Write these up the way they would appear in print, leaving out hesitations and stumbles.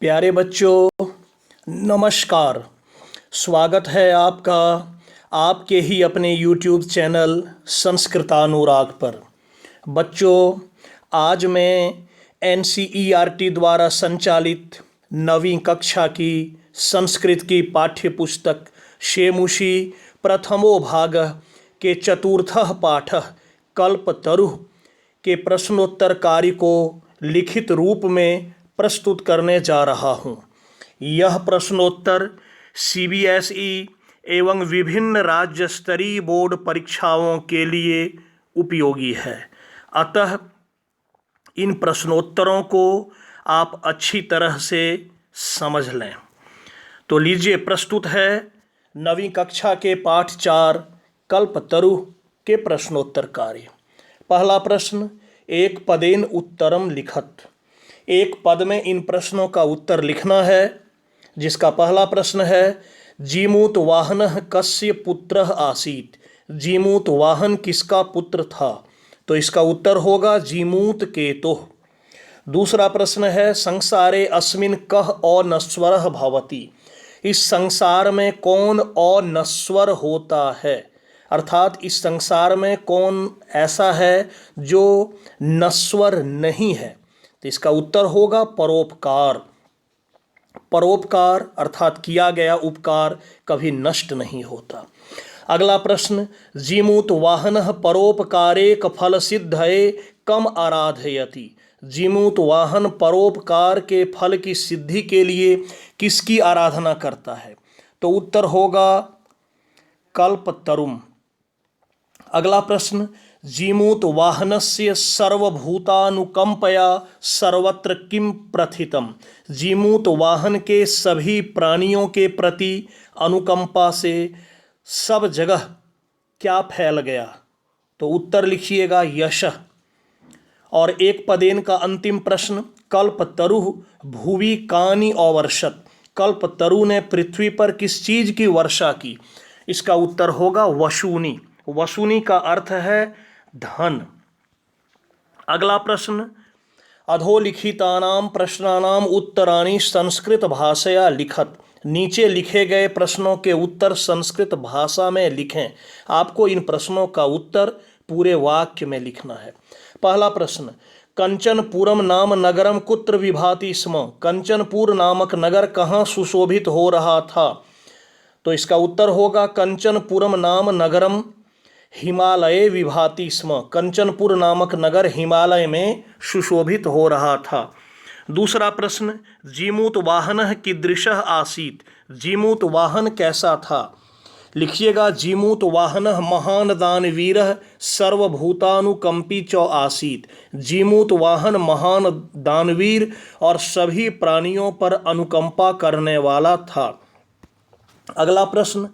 प्यारे बच्चों, नमस्कार। स्वागत है आपका आपके ही अपने YouTube चैनल संस्कृतानुराग पर। बच्चों, आज मैं NCERT द्वारा संचालित नवीं कक्षा की संस्कृत की पाठ्य पुस्तक शेमुषी प्रथमो भाग के चतुर्थः पाठः कल्पतरुः के प्रश्नोत्तर कार्य को लिखित रूप में प्रस्तुत करने जा रहा हूँ। यह प्रश्नोत्तर CBSE एवं विभिन्न राज्य स्तरीय बोर्ड परीक्षाओं के लिए उपयोगी है। अतः इन प्रश्नोत्तरों को आप अच्छी तरह से समझ लें। तो लीजिए, प्रस्तुत है नवीं कक्षा के पाठ 4 कल्पतरु के प्रश्नोत्तर कार्य। पहला प्रश्न, एक पदेन उत्तरम लिखत। एक पद में इन प्रश्नों का उत्तर लिखना है, जिसका पहला प्रश्न है जीमूत वाहनः कस्य पुत्रः आसीत्। जीमूत वाहन किसका पुत्र था? तो इसका उत्तर होगा जीमूत केतुः। दूसरा प्रश्न है संसारे अस्मिन् कः अनश्वरः भवति। इस संसार में कौन अनश्वर होता है, अर्थात इस संसार में कौन ऐसा है जो नश्वर नहीं है? तो इसका उत्तर होगा परोपकार। परोपकार अर्थात किया गया उपकार कभी नष्ट नहीं होता। अगला प्रश्न, जीमूत वाहनः परोपकारेक फल सिद्धये कम आराधयति। जीमूत वाहन परोपकार के फल की सिद्धि के लिए किसकी आराधना करता है? तो उत्तर होगा कल्पतरुम्। अगला प्रश्न, जीमूत वाहनस्य सर्वभूतानुकंपया सर्वत्र किम प्रथितम। जीमूत वाहन के सभी प्राणियों के प्रति अनुकंपा से सब जगह क्या फैल गया? तो उत्तर लिखिएगा यशः। और एक पदेन का अंतिम प्रश्न, कल्पतरुः भुवि कानि अवर्षत। कल्पतरु ने पृथ्वी पर किस चीज की वर्षा की? इसका उत्तर होगा वसूनी। वसूनी का अर्थ है धन। अगला प्रश्न, अधोलिखितानां प्रश्नानां उत्तराणि संस्कृत भाषया लिखत। नीचे लिखे गए प्रश्नों के उत्तर संस्कृत भाषा में लिखें। आपको इन प्रश्नों का उत्तर पूरे वाक्य में लिखना है। पहला प्रश्न, कंचनपुरम नाम नगरम कुत्र विभाति स्म। कंचनपुर नामक नगर कहाँ सुशोभित हो रहा था? तो इसका उत्तर होगा कंचनपुरम नाम नगरम हिमालय विभाति स्म। कंचनपुर नामक नगर हिमालय में सुशोभित हो रहा था। दूसरा प्रश्न, जीमूत वाहनः कीदृशः आसीत्। जीमूत वाहन कैसा था? लिखिएगा जीमूत वाहनः महान दानवीरः सर्वभूतानुकंपी च आसीत्। जीमूत वाहन महान दानवीर और सभी प्राणियों पर अनुकंपा करने वाला था। अगला प्रश्न,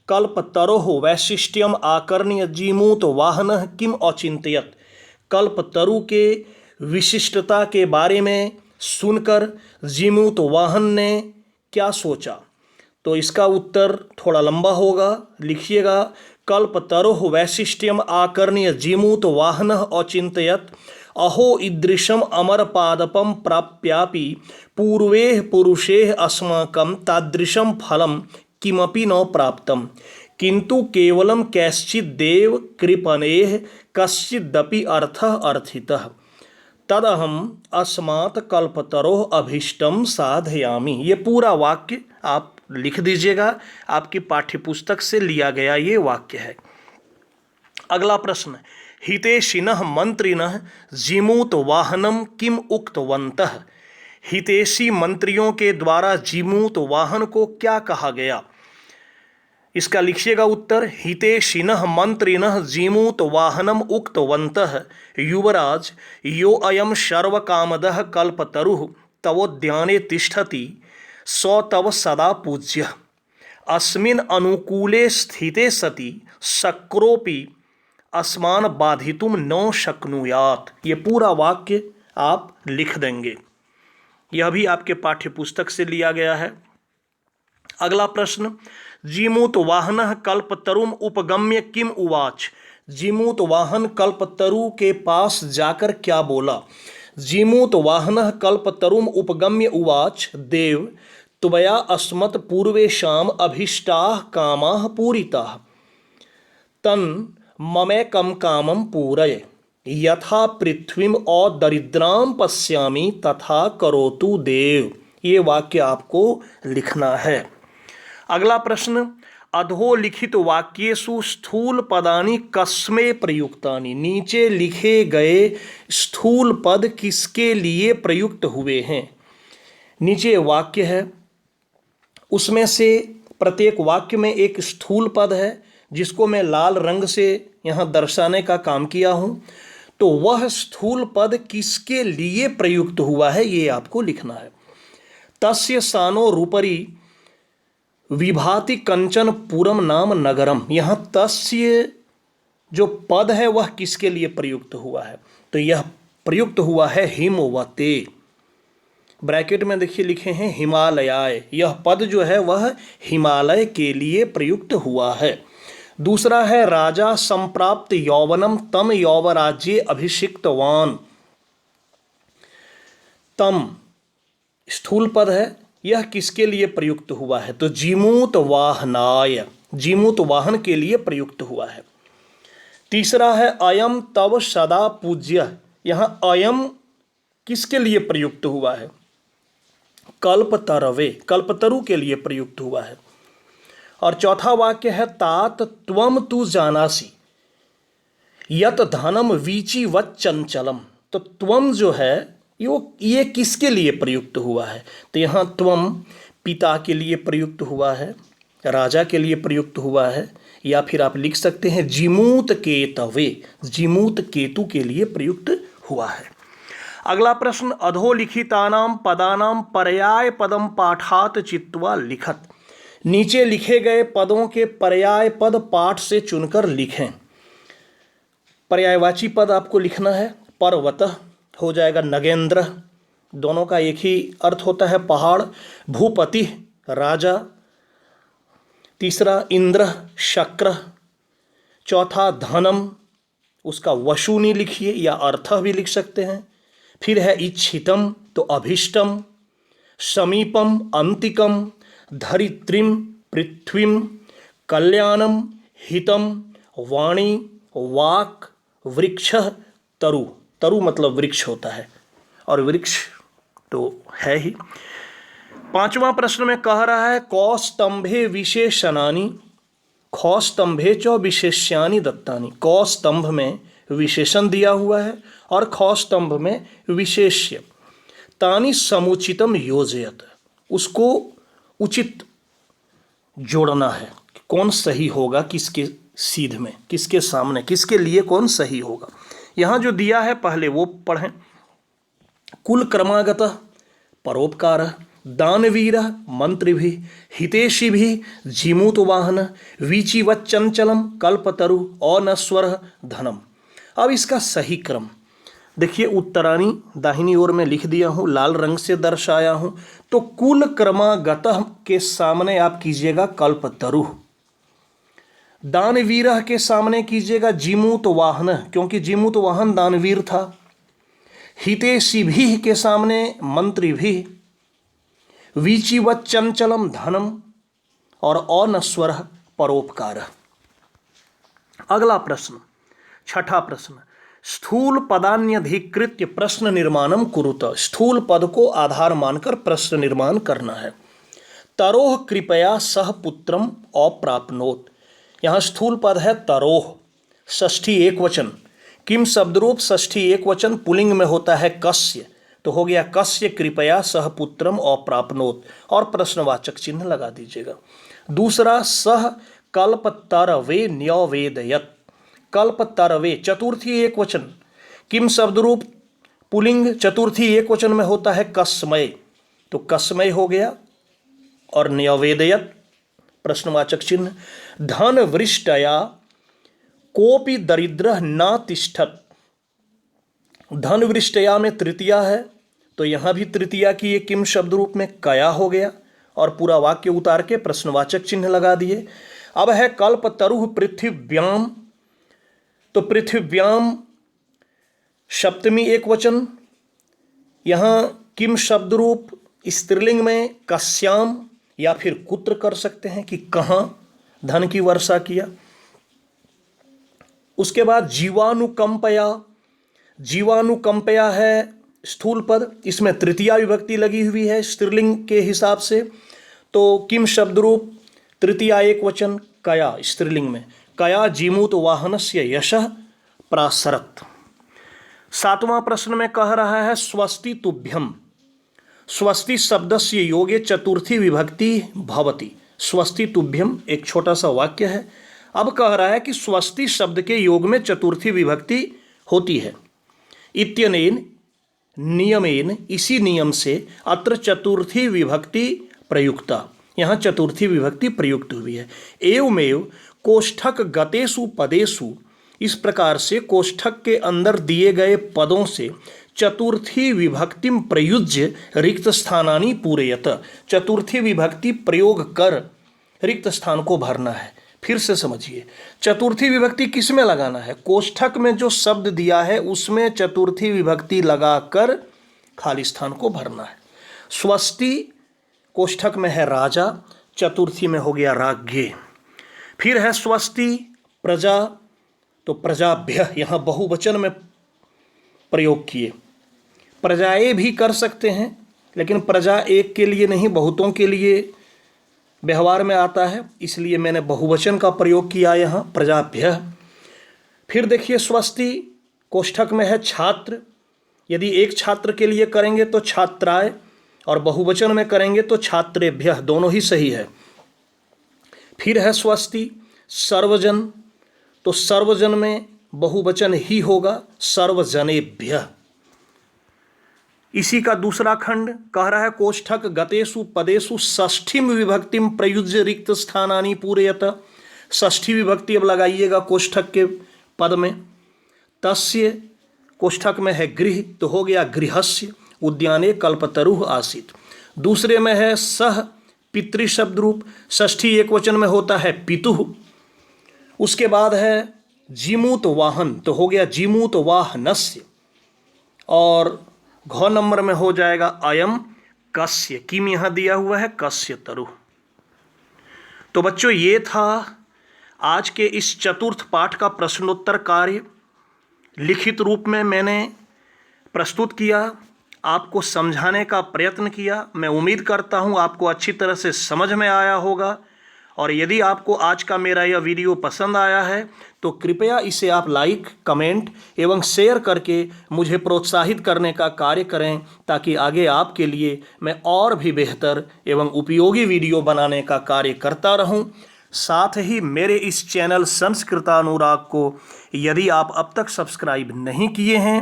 कल्पतरोः वैशिष्ट्यम आकर्ण्य जीमूत वाहनः किम अचिंतयत्। कल्पतरु के विशिष्टता के बारे में सुनकर जीमूत वाहन ने क्या सोचा? तो इसका उत्तर थोड़ा लंबा होगा, लिखिएगा कल्पतरोः वैशिष्ट्यम आकर्ण्य जीमूत वाहनः अचिंतयत् अहो ईदृशम अमरपादपम प्राप्यापि पूर्वेः पुरुषेः अस्माकं तादृशं फलं किमपि न प्राप्तम किंतु केवलम कैश्चित् देव कृपणेः कश्चिदपि अर्थः अर्थितः तदहम अस्मात् कल्पतरोः अभीष्टम साधयामि। ये पूरा वाक्य आप लिख दीजिएगा, आपकी पाठ्यपुस्तक से लिया गया ये वाक्य है। अगला प्रश्न, हितैषिणः मंत्रिणः जीमूत वाहनम किम उक्तवन्तः। हितैषी मंत्रियों के द्वारा जीमूत वाहन को क्या कहा गया? इसका लिखिएगा उत्तर, हितैषिणः मंत्रिणः जीमूत वाहनम उक्तवन्तः युवराज यो अयं सर्वकामदः कल्पतरुः तवोद्याने तिष्ठति स तव सदा पूज्यः अस्मिन् अनुकूले स्थिते सति शक्रोपि अस्मान् बाधितुं न शक्नुयात्। ये पूरा वाक्य आप लिख देंगे। यह भी आपके पाठ्यपुस्तक से लिया गया है। अगला प्रश्न, जीमूत वाहनः कल्पतरुम उपगम्य किम उवाच। जीमूत वाहन कल्पतरु के पास जाकर क्या बोला? जीमूत वाहनः कल्पतरुम उपगम्य उवाच देव त्वया अस्मत् पूर्वेषाम् अभीष्टाः कामाः पूरिताः तन् ममेकं कामं पूरय यथा पृथ्वीम औदरिद्रां पश्यामि तथा करोतु देव। ये वाक्य आपको लिखना है। अगला प्रश्न, अधोलिखित वाक्येषु स्थूल पदानि कस्मै प्रयुक्तानि। नीचे लिखे गए स्थूल पद किसके लिए प्रयुक्त हुए हैं। नीचे वाक्य है, उसमें से प्रत्येक वाक्य में एक स्थूल पद है जिसको मैं लाल रंग से यहाँ दर्शाने का काम किया हूँ। तो वह स्थूल पद किसके लिए प्रयुक्त हुआ है ये आपको लिखना है। तस्य सानो रूपरी विभाति कंचन पुरम नाम नगरम। यहाँ तस्य जो पद है वह किसके लिए प्रयुक्त हुआ है, तो यह प्रयुक्त हुआ है हिमवते। ब्रैकेट में देखिए लिखे हैं हिमालयाय। यह पद जो है वह हिमालय के लिए प्रयुक्त हुआ है। दूसरा है राजा संप्राप्त यौवनम तम यौवराज्ये अभिषिक्तवान। तम स्थूल पद है, यह किसके लिए प्रयुक्त हुआ है, तो जीमूत वाहनाय, जीमूत वाहन के लिए प्रयुक्त हुआ है। तीसरा है अयम तव सदा पूज्य। यहाँ अयम किसके लिए प्रयुक्त हुआ है, कल्पतरवे, कल्पतरु के लिए प्रयुक्त हुआ है। और चौथा वाक्य है तात त्वम तु जानासी यत धनम वीची वत चंचलम। तो त्वम जो है ये किसके लिए प्रयुक्त हुआ है, तो यहाँ त्वम पिता के लिए प्रयुक्त हुआ है, राजा के लिए प्रयुक्त हुआ है, या फिर आप लिख सकते हैं जीमूत केतवे, जीमूत केतु के लिए प्रयुक्त हुआ है। अगला प्रश्न, अधोलिखितानां पदानां पर्याय पदम पाठात चित्वा लिखत। नीचे लिखे गए पदों के पर्याय पद पाठ से चुनकर लिखें। पर्यायवाची पद आपको लिखना है। पर्वतः हो जाएगा नगेंद्र, दोनों का एक ही अर्थ होता है पहाड़। भूपति राजा। तीसरा इंद्र शक्र। चौथा धनम, उसका वशुनी लिखिए या अर्थ भी लिख सकते हैं। फिर है इच्छितम तो अभीष्टम। समीपम अंतिकम। धरित्रीम पृथ्वीम। कल्याणम हितम। वाणी वाक। वृक्ष तरु, तरु मतलब वृक्ष होता है और वृक्ष तो है ही। पांचवा प्रश्न में कह रहा है कौस्तंभे विशेषणानि खौस्तंभे च विशेष्यानि दत्तानि। कौस्तंभ में विशेषण दिया हुआ है और खौस्तंभ में विशेष्य। तानि समुचितम योजयत, उसको उचित जोड़ना है, कौन सही होगा किसके सीध में, किसके सामने, किसके लिए कौन सही होगा। यहाँ जो दिया है पहले वो पढ़ें। कुल क्रमागत परोपकार दानवीर मंत्रिभि हितेशिभि जीमूत वाहन वीचिवत चंचलम कल्पतरु अनस्वर धनम। अब इसका सही क्रम देखिए, उत्तरानी दाहिनी ओर में लिख दिया हूँ, लाल रंग से दर्शाया हूँ। तो कुल क्रमागत के सामने आप कीजिएगा कल्पतरु। दानवीर के सामने कीजिएगा जीमूत वाहन, क्योंकि जीमूत वाहन दानवीर था। हितेशी भी के सामने मंत्री भी। वीचिवत चंचलम धनम और अनस्वर परोपकार। अगला प्रश्न, छठा प्रश्न, स्थूल पदान्यधिकृत्य प्रश्न निर्माणम कुरुत। स्थूल पद को आधार मानकर प्रश्न निर्माण करना है। तरोह कृपया सह पुत्रम अप्राप्नोत। यहाँ स्थूल पद है तरोह, षष्ठी एक वचन। किम शब्दरूप षष्ठी एक वचन पुलिंग में होता है कस्य, तो हो गया कस्य कृपया सह पुत्रम अप्राप्नोत और प्रश्नवाचक चिन्ह लगा दीजिएगा। दूसरा सह कल्पतरवे न्यवेदयत। कल्पतरवे चतुर्थी एक वचन। किम शब्दरूप पुलिंग चतुर्थी एक वचन में होता है कस्मय, तो कस्मय हो गया और न्यवेदयत प्रश्नवाचक चिन्ह। धन वृष्टया कोपि दरिद्र न तिष्ठत। धन वृष्टया में तृतीया है, तो यहाँ भी तृतीया की ये किम शब्द रूप में कया हो गया और पूरा वाक्य उतार के प्रश्नवाचक चिन्ह लगा दिए। अब है कल्पतरुः पृथिव्याम, तो पृथिव्याम सप्तमी एक वचन। यहाँ किम शब्द रूप स्त्रीलिंग में कस्याम या फिर कुत्र कर सकते हैं कि कहाँ धन की वर्षा किया। उसके बाद जीवानुकंपया, जीवानुकंपया है स्थूल पद, इसमें तृतीया विभक्ति लगी हुई है स्त्रीलिंग के हिसाब से, तो किम शब्द रूप तृतीया एक वचन कया स्त्रीलिंग में, कया जीमूत वाहनस्य यशः प्रासरत। 7वां प्रश्न में कह रहा है स्वस्ति तुभ्यम, स्वस्ति शब्दस्य योगे चतुर्थी विभक्ति भवति। स्वस्ति तुभ्यम एक छोटा सा वाक्य है। अब कह रहा है कि स्वस्ति शब्द के योग में चतुर्थी विभक्ति होती है। इत्यनेन नियमेन, इसी नियम से अत्र चतुर्थी विभक्ति प्रयुक्ता, यहाँ चतुर्थी विभक्ति प्रयुक्त हुई है। एवमेव कोष्ठक गतेषु पदेषु, इस प्रकार से कोष्ठक के अंदर दिए गए पदों से चतुर्थी विभक्तिम प्रयुज्य रिक्त स्थानानि पूरयत, चतुर्थी विभक्ति प्रयोग कर रिक्त स्थान को भरना है। फिर से समझिए, चतुर्थी विभक्ति किस में लगाना है? कोष्ठक में जो शब्द दिया है उसमें चतुर्थी विभक्ति लगाकर खाली स्थान को भरना है। स्वस्ति कोष्ठक में है राजा, चतुर्थी में हो गया राज्ञे। फिर है स्वस्ति प्रजा, तो प्रजाभ्य यहाँ बहुवचन में प्रयोग किए। प्रजाएं भी कर सकते हैं, लेकिन प्रजा एक के लिए नहीं बहुतों के लिए व्यवहार में आता है, इसलिए मैंने बहुवचन का प्रयोग किया यहाँ प्रजाभ्य। फिर देखिए स्वस्ति कोष्ठक में है छात्र, यदि एक छात्र के लिए करेंगे तो छात्राएं, और बहुवचन में करेंगे तो छात्रेभ्य, दोनों ही सही है। फिर है स्वस्ति सर्वजन, तो सर्वजन में बहुवचन ही होगा सर्वजनेभ्य। इसी का दूसरा खंड कह रहा है कोष्ठक गतेषु पदेषु षष्ठीम विभक्तिम प्रयुज्य रिक्त स्थानानि पूरयत। षष्ठी विभक्ति अब लगाइएगा कोष्ठक के पद में। तस्य कोष्ठक में है गृह, तो हो गया गृहस्य, उद्याने कल्पतरुः आसीत्। दूसरे में है सह पितृ शब्द रूप, षष्ठी एक वचन में होता है पितुः। उसके बाद है जीमूत वाहन, तो हो गया जीमूत वाहनस्य, और घ नंबर में हो जाएगा अयम कस्य, किम यहाँ दिया हुआ है कस्य तरुः। तो बच्चों ये था आज के इस चतुर्थ पाठ का प्रश्नोत्तर कार्य। लिखित रूप में मैंने प्रस्तुत किया, आपको समझाने का प्रयत्न किया। मैं उम्मीद करता हूँ आपको अच्छी तरह से समझ में आया होगा, और यदि आपको आज का मेरा यह वीडियो पसंद आया है तो कृपया इसे आप लाइक, कमेंट एवं शेयर करके मुझे प्रोत्साहित करने का कार्य करें, ताकि आगे आपके लिए मैं और भी बेहतर एवं उपयोगी वीडियो बनाने का कार्य करता रहूं। साथ ही मेरे इस चैनल संस्कृतानुराग को यदि आप अब तक सब्सक्राइब नहीं किए हैं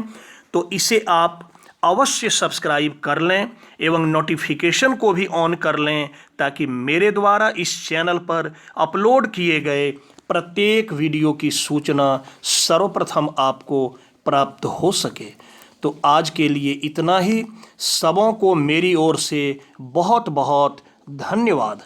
तो इसे आप अवश्य सब्सक्राइब कर लें एवं नोटिफिकेशन को भी ऑन कर लें, ताकि मेरे द्वारा इस चैनल पर अपलोड किए गए प्रत्येक वीडियो की सूचना सर्वप्रथम आपको प्राप्त हो सके। तो आज के लिए इतना ही। सबों को मेरी ओर से बहुत बहुत धन्यवाद।